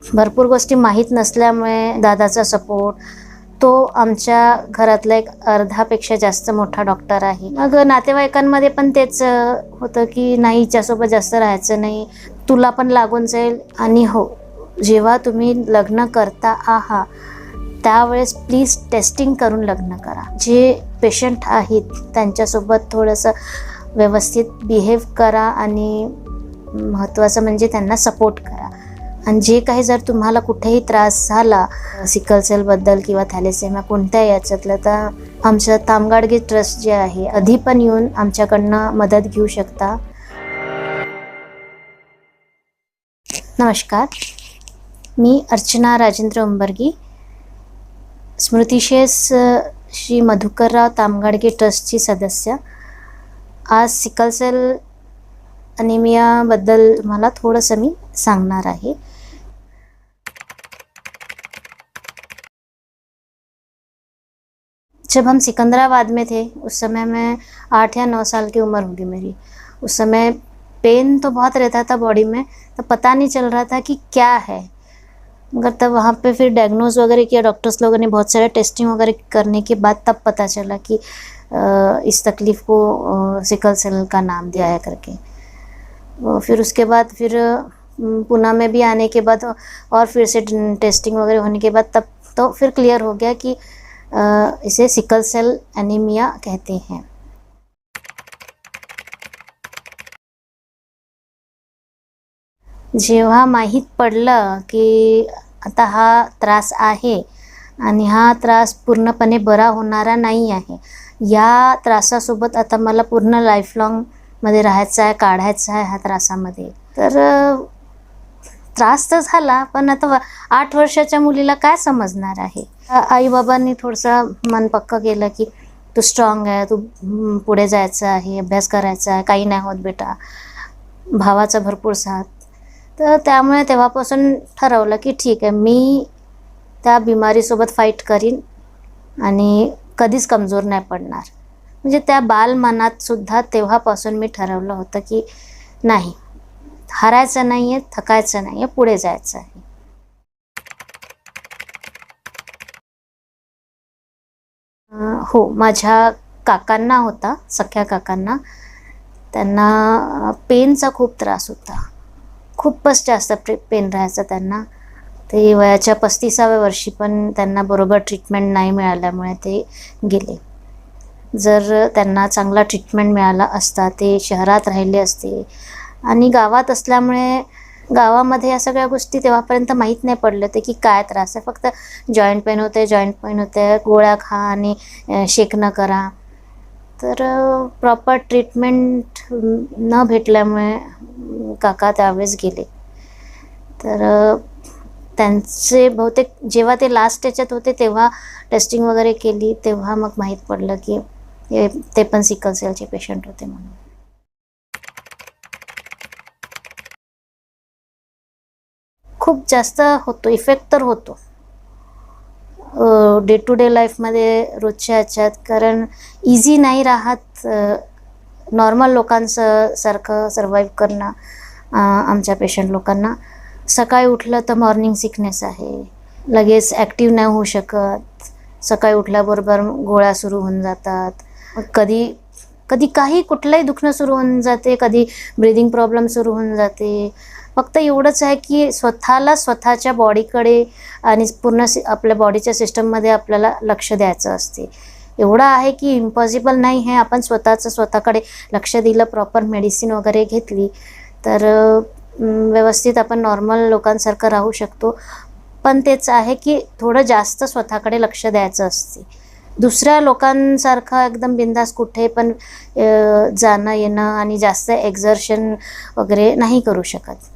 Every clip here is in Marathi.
भरपूर गोष्टी माहीत नसल्यामुळे दादाचा सपोर्ट, तो आमच्या घरातला एक अर्धापेक्षा जास्त मोठा डॉक्टर आहे. मग नातेवाईकांमध्ये पण तेच होतं की नाही, हिच्यासोबत जास्त राहायचं नाही, तुला पण लागून जाईल. आणि हो, जेव्हा तुम्ही लग्न करता आहात त्यावेळेस प्लीज टेस्टिंग करून लग्न करा. जे पेशंट आहेत त्यांच्यासोबत थोडंसं व्यवस्थित बिहेव करा आणि महत्त्वाचं म्हणजे त्यांना सपोर्ट करा. आणि जे काही जर तुम्हाला कुठेही त्रास झाला सिकल सेलबद्दल किंवा थॅलेसेमिया कोणत्या याच्यातलं, तर आमचं तामगाडगे ट्रस्ट जे आहे कधी पण येऊन आमच्याकडनं मदत घेऊ शकता. नमस्कार, मी अर्चना राजेंद्र उंबर्गी, स्मृतिशेष श्री मधुकरराव तामगाडगे ट्रस्टची सदस्य. आज सिकल सेल अनिमियाबद्दल मला थोडंसं मी सांगणार आहे. जब हम सिकंदराबाद में थे उस समय मैं 8 या 9 साल की उम्र होगी मेरी. उस समय पेन तो बहुत रहता था बॉडी में, तो पता नहीं चल रहा था कि क्या है. मगर तब वहाँ पे फिर डायग्नोज वगैरह किया डॉक्टर्स लोगों ने, बहुत सारे टेस्टिंग वगैरह करने के बाद तब पता चला कि इस तकलीफ़ को सिकल सेल का नाम दिया है करके. फिर उसके बाद फिर पुणे में भी आने के बाद और फिर से टेस्टिंग वगैरह होने के बाद तब तो फिर क्लियर हो गया कि इसे सिकल सेल एनीमिया कहते हैं. जेव्हा माहीत पडलं की आता हा त्रास आहे आणि हा त्रास पूर्णपणे बरा होणारा नाही आहे, या त्रासासोबत आता मला पूर्ण लाईफलॉंगमध्ये राहायचं आहे, काढायचं आहे ह्या त्रासामध्ये, तर त्रास तर झाला, पण आता 8 वर्षाच्या मुलीला काय समजणार आहे. आईबाबांनी थोडंसं मन पक्कं केलं की तू स्ट्रॉंग आहे, तू पुढे जायचं आहे, अभ्यास करायचा आहे, काही नाही होत बेटा. भावाचा भरपूर साथ. तर त्यामुळे तेव्हापासून ठरवलं की ठीक आहे, मी त्या बिमारीसोबत फाईट करीन आणि कधीच कमजोर नाही पडणार. म्हणजे त्या बालमनातसुद्धा तेव्हापासून मी ठरवलं होतं की नाही, हारायचं नाही आहे, थकायचं नाही आहे, पुढे जायचं आहे. हो, माझ्या काकांना होता, सख्या काकांना. त्यांना पेनचा खूप त्रास होता, खूपच जास्त पेन राहायचं त्यांना. ते वयाच्या 35व्या वर्षी पण त्यांना बरोबर ट्रीटमेंट नाही मिळाल्यामुळे ते गेले. जर त्यांना चांगला ट्रीटमेंट मिळाला असता, ते शहरात राहिले असते. आणि गावात असल्यामुळे गावामध्ये या सगळ्या गोष्टी तेव्हापर्यंत माहीत नाही पडलं ते की काय त्रास आहे. फक्त जॉईंट पेन होते, गोळ्या खा आणि शेकणं करा. तर प्रॉपर ट्रीटमेंट न भेटल्यामुळे काका त्यावेळेस गेले. तर त्यांचे बहुतेक जेव्हा ते लास्ट याच्यात होते तेव्हा टेस्टिंग वगैरे केली, तेव्हा मग माहीत पडलं की ते पण सिकल सेलचे पेशंट होते म्हणून. खूप जास्त होतो, इफेक्ट तर होतो डे टू डे लाईफमध्ये, रोजच्या ह्याच्यात. कारण इझी नाही राहत नॉर्मल लोकांचं सारखं सर्वाईव्ह करणं. आमच्या पेशंट लोकांना सकाळी उठलं तर मॉर्निंग सिकनेस आहे, लगेच ॲक्टिव्ह नाही होऊ शकत. सकाळी उठल्याबरोबर गोळ्या सुरू होऊन जातात. कधी कधी काही कुठलंही दुखणं सुरू होऊन जाते, कधी ब्रिदिंग प्रॉब्लेम सुरू होऊन जाते. फक्त एवढंच आहे की स्वतःला स्वतःच्या बॉडीकडे आणि पूर्ण आपल्या बॉडीच्या सिस्टममध्ये आपल्याला लक्ष द्यायचं असते. एवढं आहे की इम्पॉसिबल नाही आहे. आपण स्वतःकडे लक्ष दिलं, प्रॉपर मेडिसिन वगैरे घेतली तर व्यवस्थित आपण नॉर्मल लोकांसारखं राहू शकतो. पण तेच आहे की थोडं जास्त स्वतःकडे लक्ष द्यायचं असते. दुसऱ्या लोकांसारखं एकदम बिंदास कुठे पण जाणं येणं आणि जास्त एक्झर्शन वगैरे नाही करू शकत.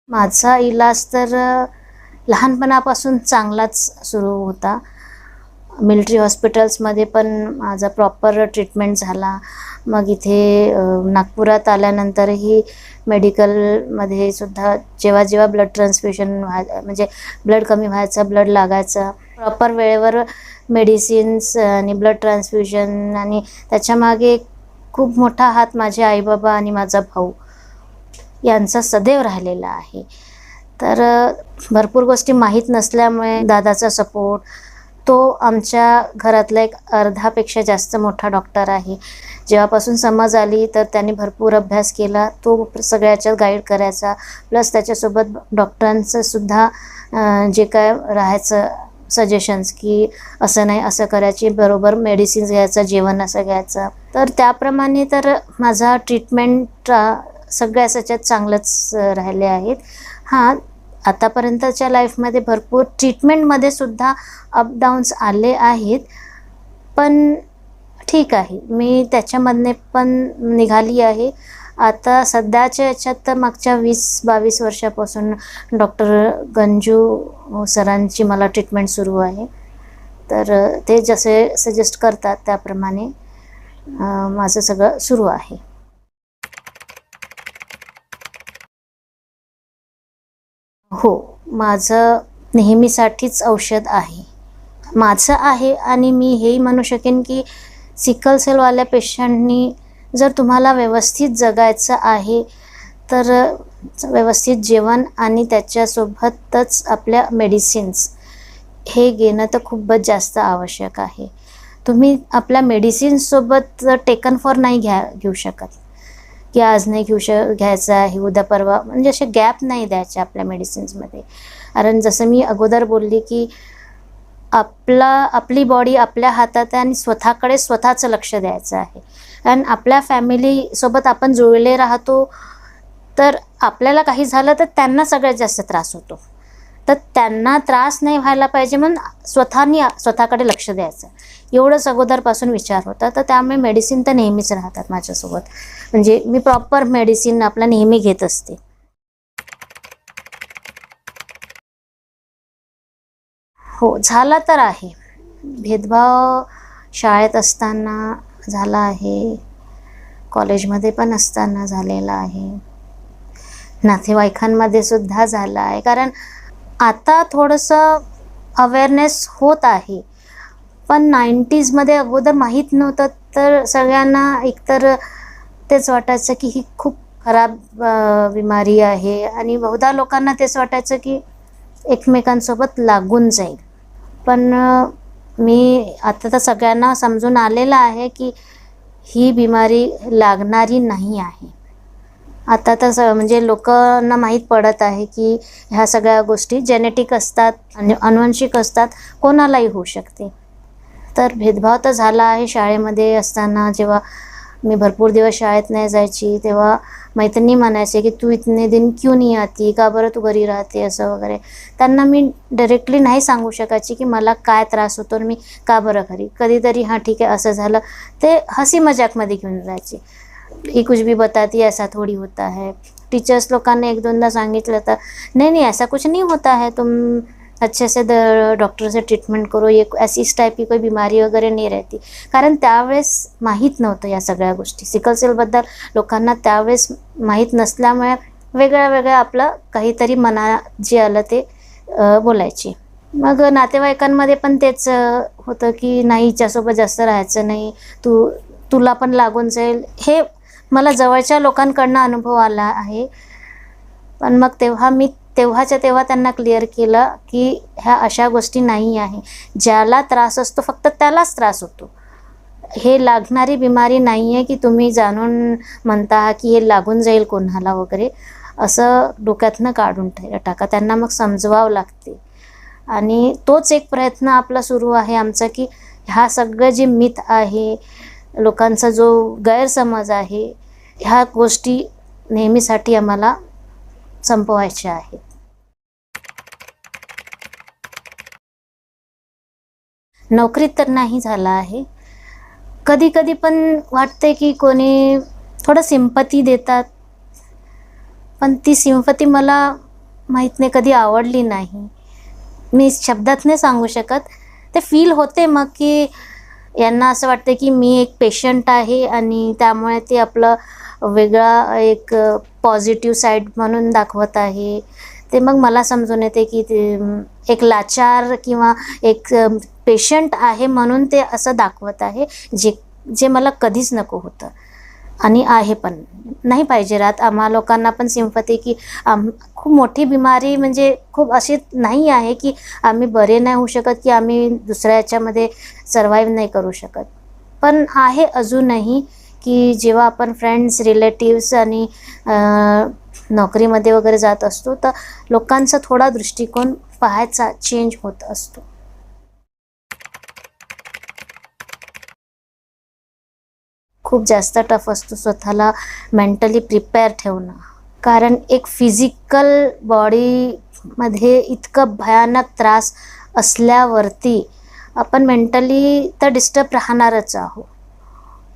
माझा इलाज तर लहानपणापासून चांगलाच सुरू होता. मिलिटरी हॉस्पिटल्समध्ये पण माझा प्रॉपर ट्रीटमेंट झाला. मग इथे नागपुरात आल्यानंतरही मेडिकलमध्ये सुद्धा जेव्हा जेव्हा ब्लड ट्रान्सफ्युजन म्हणजे ब्लड कमी व्हायचं, ब्लड लागायचं, प्रॉपर वेळेवर मेडिसिन्स आणि ब्लड ट्रान्सफ्युजन आणि त्याच्यामागे खूप मोठा हात माझे आईबाबा आणि माझा भाऊ यांचा सदैव राहिलेला आहे. तर भरपूर गोष्टी माहीत नसल्यामुळे दादाचा सपोर्ट, तो आमच्या घरातला एक अर्धापेक्षा जास्त मोठा डॉक्टर आहे. जेव्हापासून समज आली तर त्यांनी भरपूर अभ्यास केला. तो सगळ्याच्यात गाईड करायचा. प्लस त्याच्यासोबत डॉक्टरांचं सुद्धा जे काय राहायचं सजेशन्स, की असं नाही असं करायची, बरोबर मेडिसिन्स घ्यायचं, जेवण असं घ्यायचं. तर त्याप्रमाणे तर माझा ट्रीटमेंट सगळ्या याच्यात चांगलंच राहिले आहेत. हां, आतापर्यंतच्या लाईफमध्ये भरपूर ट्रीटमेंटमध्ये सुद्धा अपडाऊन्स आले आहेत, पण ठीक आहे, मी त्याच्यामधने पण निघाली आहे. आता सध्याच्या याच्यात तर मागच्या 20-22 वर्षापासून डॉक्टर गंजू सरांची मला ट्रीटमेंट सुरू आहे. तर ते जसे सजेस्ट करतात त्याप्रमाणे माझं सगळं सुरू आहे. हो, माझं नेहमीसाठीच औषध आहे. माझं आहे आणि मी हेही म्हणू शकेन की सिकल सेलवाल्या पेशंटनी जर तुम्हाला व्यवस्थित जगायचं आहे तर व्यवस्थित जेवण आणि त्याच्यासोबतच आपल्या मेडिसिन्स हे घेणं तर खूपच जास्त आवश्यक आहे. तुम्ही आपल्या मेडिसिन्ससोबत टेकन फॉर नाही घेऊ शकत, की आज नाही घ्यायचं आहे, उद्या परवा, म्हणजे असे गॅप नाही द्यायचे आपल्या मेडिसिन्समध्ये. कारण जसं मी अगोदर बोलली की आपली बॉडी आपल्या हातात आहे आणि स्वतःकडे स्वतःचं लक्ष द्यायचं आहे. कारण आपल्या फॅमिलीसोबत आपण जुळले राहतो, तर आपल्याला काही झालं तर त्यांना सगळ्यात जास्त त्रास होतो. तर त्यांना त्रास नाही व्हायला पाहिजे म्हणून स्वतःकडे लक्ष द्यायचं, एवढंच अगोदरपासून विचार होता. तर त्यामुळे मेडिसिन तर नेहमीच राहतात माझ्यासोबत. म्हणजे मी प्रॉपर मेडिसिन आपला नेहमी घेत असते. हो, झाला तर आहे. भेदभाव शाळेत असताना झाला आहे, कॉलेजमध्ये पण असताना झालेला आहे, नातेवाईकांमध्ये सुद्धा झाला आहे. कारण आता थोडंसं अवेअरनेस होत आहे, पण 90sमध्ये अगोदर माहीत नव्हतं. तर सगळ्यांना एकतर तेच वाटायचं की ही खूप खराब बिमारी आहे आणि बहुधा लोकांना तेच वाटायचं की एकमेकांसोबत लागून जाईल. पण मी आता तर सगळ्यांना समजून आलेलं आहे की ही बिमारी लागणारी नाही आहे. आता तर म्हणजे लोकांना माहीत पडत आहे की ह्या सगळ्या गोष्टी जेनेटिक असतात आणि अनुवंशिक असतात, कोणालाही होऊ शकते. तर भेदभाव तर झाला आहे. शाळेमध्ये असताना जेव्हा मी भरपूर दिवस शाळेत नाही जायची, तेव्हा मैत्रिणी म्हणायचे की तू इतने दिन क्यों नहीं आती, का बरं तू घरी राहते, असं वगैरे. त्यांना मी डायरेक्टली नाही सांगू शकायची की मला काय त्रास होतो आणि मी का बरं घरी. कधीतरी हां ठीक आहे असं झालं, ते हसी मजाकमध्ये घेऊन जायचे. ही कुछ भी बताती ऐसा थोड़ी होता है. टीचर्स लोकांना एक दोनदा सांगितलं तर नहीं नहीं ऐसा कुछ नहीं होता है, तुम अच्छे से डॉक्टर से ट्रीटमेंट करो, ये ऐसी इस टाइप की कोई बीमारी वगैरे नहीं रहती. कारण त्यावेळेस माहीत नव्हतं या सगळ्या गोष्टी. सिकल सेलबद्दल लोकांना त्यावेळेस माहीत नसल्यामुळे वेगळं आपलं काहीतरी मनात जे आलं ते बोलायचे. मग नातेवाईकांमध्ये पण तेच होतं की नाही हिच्यासोबत जास्त राहायचं नाही, तुला पण लागून जाईल. हे मला जवळच्या लोकांकडनं अनुभव आला आहे. पण मग तेव्हाच्या तेव्हा त्यांना क्लिअर केलं की ह्या अशा गोष्टी नाही आहे. ज्याला त्रास असतो फक्त त्यालाच त्रास होतो. हे लागणारी बिमारी नाही आहे की तुम्ही जाणून म्हणता की हे लागून जाईल कोणाला वगैरे, असं डोक्यातनं काढून टाका. त्यांना मग समजवावं लागते. आणि तोच एक प्रयत्न आपला सुरू आहे आमचा की ह्या सगळं जे मिथ आहे, लोकांचा जो गैरसमज आहे, ह्या गोष्टी नेहमीसाठी आम्हाला संपवायच्या आहेत. नोकरीत तर नाही झाला आहे. कधी कधी पण वाटते की कोणी थोडं सिंपती देतात, पण ती सिंपती मला माहीत नाही कधी आवडली नाही. मी शब्दात नाही सांगू शकत. ते फील होते मग की यांना असं वाटतं की मी एक पेशंट आहे आणि त्यामुळे ते आपलं वेगळा एक पॉझिटिव्ह साईड म्हणून दाखवत आहे. ते मग मला समजून येते की ते एक लाचार किंवा एक पेशंट आहे म्हणून ते असं दाखवत आहे, जे मला कधीच नको होतं. आणि आहे पण नाही पाहिजे राहत. आम्हा लोकांना पण सिम्पथी की खूप मोठी बिमारी म्हणजे खूप अशी नाही आहे की आम्ही बरे नाही होऊ शकत, की आम्ही दुसऱ्या याच्यामध्ये सर्वाईव्ह नाही करू शकत. पण आहे अजूनही की जेव्हा आपण फ्रेंड्स, रिलेटिव्स आणि नोकरीमध्ये वगैरे जात असतो तर लोकांचा थोडा दृष्टिकोन पाहायचा चेंज होत असतो. खूप जास्त टफ असतो स्वतःला मेंटली प्रिपेअर ठेवणं. कारण एक फिजिकल बॉडीमध्ये इतकं भयानक त्रास असल्यावरती आपण मेंटली तर डिस्टर्ब राहणारच आहोत.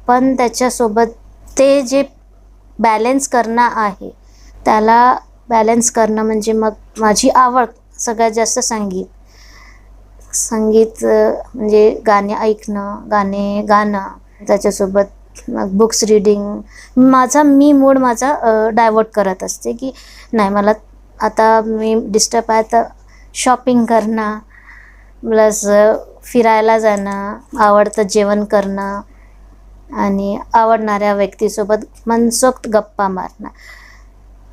पण त्याच्यासोबत ते जे बॅलन्स करणं आहे, त्याला बॅलन्स करणं म्हणजे मग माझी आवड सगळ्यात जास्त संगीत. म्हणजे गाणे ऐकणं, गाणे गाणं, त्याच्यासोबत मग बुक्स रीडिंग. मूड माझा डायव्हर्ट करत असते की नाही, मला आता मी डिस्टर्ब आहे तर शॉपिंग करणं, प्लस फिरायला जाणं, आवडतं जेवण करणं आणि आवडणाऱ्या व्यक्तीसोबत मनसोक्त गप्पा मारणं.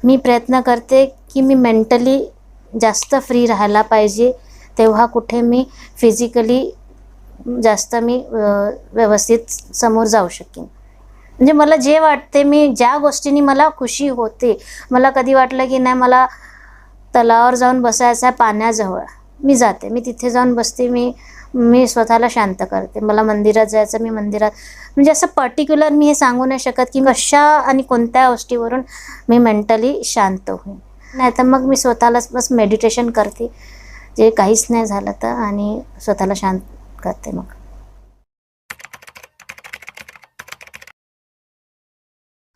मी प्रयत्न करते की मी मेंटली जास्त फ्री राहायला पाहिजे, तेव्हा कुठे मी फिजिकली जास्त व्यवस्थित समोर जाऊ शकेन. म्हणजे मला जे वाटते, ज्या गोष्टींनी मला खुशी होते, मला कधी वाटलं की नाही मला तलावावर जाऊन बसायचं आहे पाण्याजवळ, मी जाते, मी तिथे जाऊन बसते, मी स्वतःला शांत करते. मला मंदिरात जायचं, मी मंदिरात, म्हणजे असं पर्टिक्युलर मी हे सांगू नाही शकत की कशा आणि कोणत्या गोष्टीवरून मी मेंटली शांत होईन. नाही तर मग मी स्वतःलाच बस मेडिटेशन करते, जे काहीच नाही झालं तर, आणि स्वतःला शांत करते. मग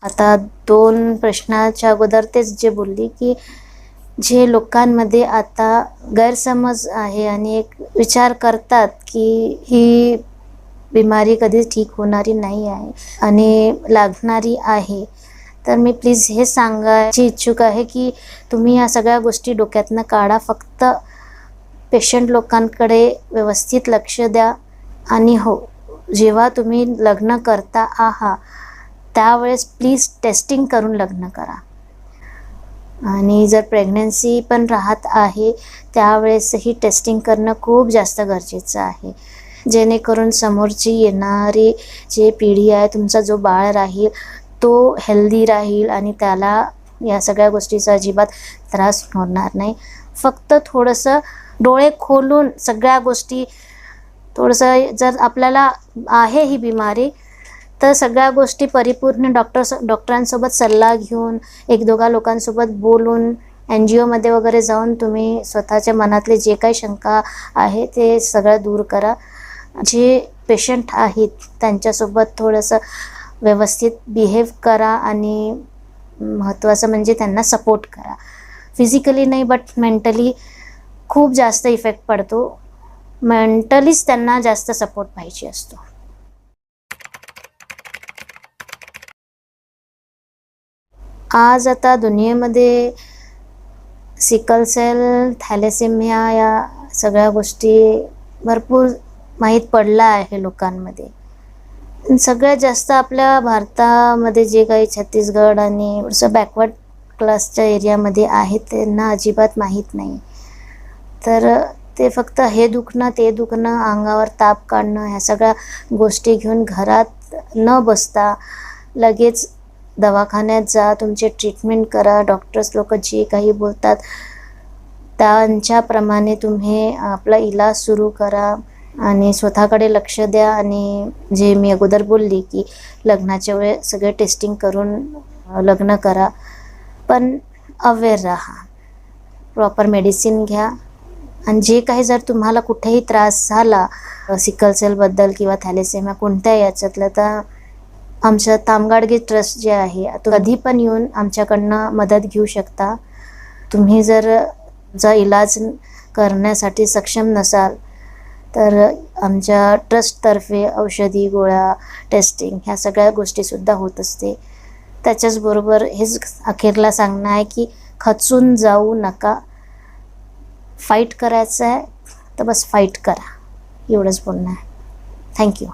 आता 2 प्रश्नाच्या अगोदर तेच जे बोलली की जे लोकांमध्ये आता गैरसमज आहे आणि एक विचार करतात की ही बिमारी कधीच ठीक होणारी नाही आहे आणि लागणारी आहे, तर मी प्लीज हे सांगायची इच्छुक आहे की तुम्ही या सगळ्या गोष्टी डोक्यातनं काढा. फक्त पेशंट लोकांकडे व्यवस्थित लक्ष द्या. आणि हो, जेव्हा तुम्ही लग्न करता आहात त्यावेळेस प्लीज टेस्टिंग करून लग्न करा. आणि जर प्रेग्नन्सी पण राहत आहे त्यावेळेसही टेस्टिंग करणं खूप जास्त गरजेचं आहे, जेणेकरून समोरची येणारी जी पिढी आहे, तुमचा जो बाळ राहील तो हेल्दी राहील आणि त्याला या सगळ्या गोष्टीचा अजिबात त्रास होणार नाही. फक्त थोडंसं डोळे खोलून सगळ्या गोष्टी, थोडंसं जर आपल्याला आहे ही बिमारी तर सगळ्या गोष्टी परिपूर्ण डॉक्टरांसोबत सल्ला घेऊन, 1-2 लोकांसोबत बोलून, NGOमध्ये वगैरे जाऊन तुम्ही स्वतःच्या मनातले जे काही शंका आहे ते सगळं दूर करा. जे पेशंट आहेत त्यांच्यासोबत थोडंसं व्यवस्थित बिहेव करा आणि महत्त्वाचं म्हणजे त्यांना सपोर्ट करा. फिजिकली नाही बट मेंटली खूप जास्त इफेक्ट पडतो. मेंटलीच त्यांना जास्त सपोर्ट पाहिजे असतो. आज आता दुनियेमध्ये सिकल सेल, थॅलेसेमिया या सगळ्या गोष्टी भरपूर माहीत पडला आहे लोकांमध्ये. सगळ्यात जास्त आपल्या भारतामध्ये जे काही छत्तीसगड आणि थोडंसं बॅकवर्ड क्लासच्या एरियामध्ये आहेत त्यांना अजिबात माहीत नाही. तर ते फक्त हे दुखणं, ते दुखणं, अंगावर ताप काढणं, ह्या सगळ्या गोष्टी घेऊन घरात न बसता लगेच दवाखान्यात जा, तुमचे ट्रीटमेंट करा. डॉक्टर्स लोक जे काही बोलतात त्यांच्याप्रमाणे तुम्ही आपला इलाज सुरू करा आणि स्वतःकडे लक्ष द्या. आणि जे मी अगोदर बोलली की लग्नाच्या वेळेस सगळे टेस्टिंग करून लग्न करा, पण अवेअर राहा, प्रॉपर मेडिसिन घ्या. आणि जे काही जर तुम्हाला कुठेही त्रास झाला सिकल सेलबद्दल किंवा थॅलेसेमिया कोणत्या याच्यातलं, तर आमच्या तामगाडगे ट्रस्ट जे आहे कधी पण येऊन आमच्याकडनं मदत घेऊ शकता. तुम्ही जर इलाज करण्यासाठी सक्षम नसाल तर आमच्या ट्रस्टतर्फे औषधी, गोळ्या, टेस्टिंग ह्या सगळ्या गोष्टीसुद्धा होत असते. त्याच्याचबरोबर हेच अखेरला सांगणं आहे की खचून जाऊ नका. फाईट करायचं आहे तर बस फाईट करा, एवढंच बोलणं आहे. थँक्यू.